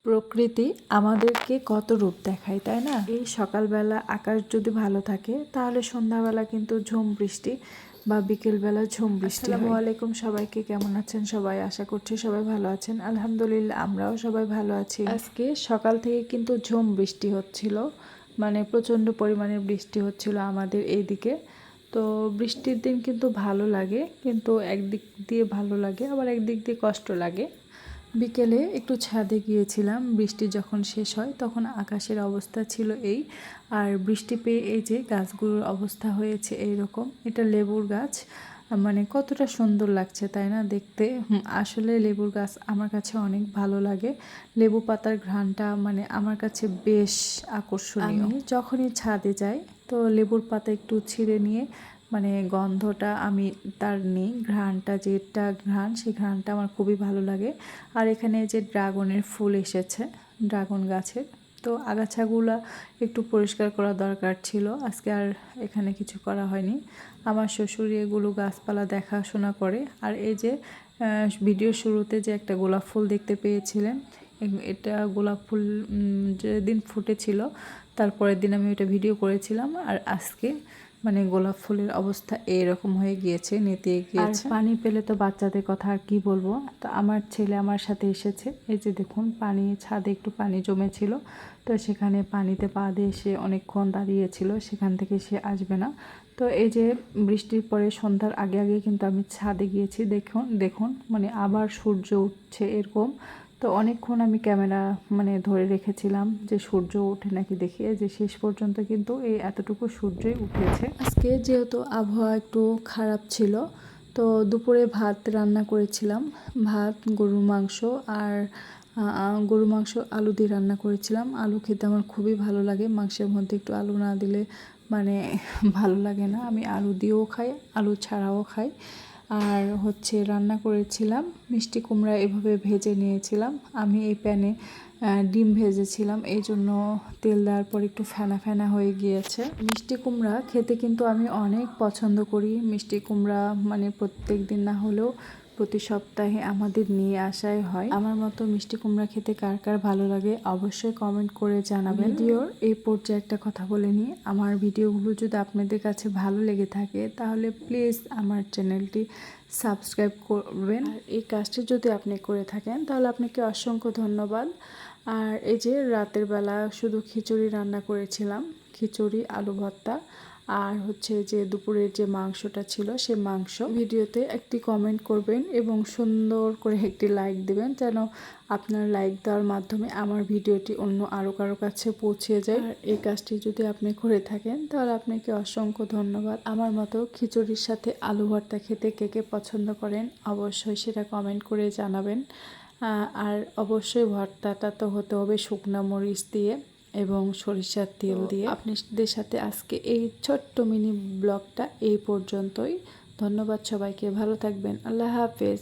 প্রকৃতি আমাদেরকে কত রূপ দেখায়, তাই না? এই সকালবেলা আকাশ যদি ভালো থাকে তাহলে সন্ধ্যাবেলা কিন্তু ঝুম বৃষ্টি বা বিকেলবেলা ঝুম বৃষ্টি। আসসালামু আলাইকুম, সবাইকে কেমন আছেন সবাই? আশা করছি সবাই ভালো আছেন। আলহামদুলিল্লাহ, আমরাও সবাই ভালো আছি। আজকে সকাল থেকে কিন্তু ঝুম বৃষ্টি হচ্ছিল, মানে প্রচণ্ড পরিমাণে বৃষ্টি হচ্ছিল আমাদের এইদিকে। তো বৃষ্টির দিন কিন্তু ভালো লাগে, কিন্তু একদিক দিয়ে ভালো লাগে আবার একদিক দিয়ে কষ্ট লাগে। বিকেলে একটু ছাদে গিয়েছিলাম, বৃষ্টি যখন শেষ হয় তখন আকাশের অবস্থা ছিল এই, আর বৃষ্টি পেয়ে এই যে গাছগুলোর অবস্থা হয়েছে এইরকম। এটা লেবুর গাছ, মানে কতটা সুন্দর লাগছে তাই না দেখতে। আসলে লেবুর গাছ আমার কাছে অনেক ভালো লাগে। লেবু পাতার ঘ্রাণটা মানে আমার কাছে বেশ আকর্ষণীয়। আমি যখনই ছাদে যাই তো লেবুর পাতা একটু ছিঁড়ে নিয়ে মানে গন্ধটা আমি তার নিই, ঘ্রাণটা যেটা ঘ্রাণ, সেই ঘ্রাণটা আমার খুবই ভালো লাগে। আর এখানে যে ড্রাগনের ফুল এসেছে, ড্রাগন গাছের, তো আগাছাগুলো একটু পরিষ্কার করা দরকার ছিল, আজকে আর এখানে কিছু করা হয়নি। আমার শ্বশুর এগুলো গাছপালা দেখাশোনা করে। আর এই যে ভিডিও শুরুতে যে একটা গোলাপ ফুল দেখতে পেয়েছিলেন, এটা গোলাপ ফুল যেদিন ফুটেছিল তারপরের দিন আমি ওটা ভিডিও করেছিলাম। আর আজকে মানে গোলাপ ফুলের অবস্থা এইরকম হয়ে গিয়েছে, নেতিয়ে গিয়েছে। আর পানি পেলে তো বাচ্চাদের কথা আর কি বলবো। তো আমার ছেলে আমার সাথে এসেছে, এই যে দেখুন পানি, ছাদে একটু পানি জমেছিল, তো সেখানে পানিতে পা দিয়ে সে অনেকক্ষণ দাঁড়িয়েছিল, সেখান থেকে সে আসবে না। তো এই যে বৃষ্টির পরে সন্ধ্যার আগে আগে কিন্তু আমি ছাদে গিয়েছি। দেখুন দেখুন মানে আবার সূর্য উঠছে এরকম। তো অনেকক্ষণ আমি ক্যামেরা মানে ধরে রেখেছিলাম যে সূর্য ওঠে নাকি দেখি, যে শেষ পর্যন্ত কিন্তু এই এতটুকু সূর্যই উঠেছে। আজকে যেহেতু আবহাওয়া একটু খারাপ ছিল, তো দুপুরে ভাত রান্না করেছিলাম, ভাত, গরুর মাংস আর গরুর মাংস আলু দিয়ে রান্না করেছিলাম। আলু খেতে আমার খুবই ভালো লাগে, মাংসের মধ্যে একটু আলু না দিলে মানে ভালো লাগে না। আমি আলু দিয়েও খাই, আলু ছাড়াও খাই। আর হচ্ছে রান্না করেছিলাম মিষ্টি কুমড়া, এভাবে ভেজে নিয়েছিলাম আমি। এই প্যানে ডিম ভেজেছিলাম, এই জন্য তেল দেওয়ার পর একটু ফেনা ফেনা হয়ে গিয়েছে। মিষ্টি কুমড়া খেতে কিন্তু আমি অনেক পছন্দ করি। মিষ্টি কুমড়া মানে প্রত্যেক দিন না হলেও প্রতি সপ্তাহে আমাদের নিয়ে আসাই হয়। আমার মতো মিষ্টি কুমড়া খেতে কার কার ভালো লাগে অবশ্যই কমেন্ট করে জানাবেন। ভিডিওর এই পর্যায়ে একটা কথা বলে নিই, আমার ভিডিওগুলো যদি আপনাদের কাছে ভালো লেগে থাকে তাহলে প্লিজ আমার চ্যানেলটি সাবস্ক্রাইব করবেন। আর এই কাজটি যদি আপনি করে থাকেন তাহলে আপনাকে অসংখ্য ধন্যবাদ। আর এই যে রাতের বেলা শুধু খিচুড়ি রান্না করেছিলাম, খিচুড়ি, আলু ভর্তা, আর হচ্ছে যে দুপুরের যে মাংসটা ছিল সে মাংস। ভিডিওতে একটি কমেন্ট করবেন এবং সুন্দর করে একটি লাইক দিবেন, যেন আপনার লাইক দেওয়ার মাধ্যমে আমার ভিডিওটি অন্য আরও কারো কাছে পৌঁছে যায়। আর এই কাজটি যদি আপনি করে থাকেন তাহলে আপনাকে অসংখ্য ধন্যবাদ। আমার মতো খিচুড়ির সাথে আলু ভর্তা খেতে কে কে পছন্দ করেন অবশ্যই সেটা কমেন্ট করে জানাবেন। আর অবশ্যই ভর্তাটা তো হতে হবে শুকনো মরিচ দিয়ে এবং সরিষার তেল দিয়ে। আপনাদের সাথে আজকে এই ছোট্ট মিনি ব্লগটা এই পর্যন্তই। ধন্যবাদ সবাইকে, ভালো থাকবেন, আল্লাহ হাফেজ।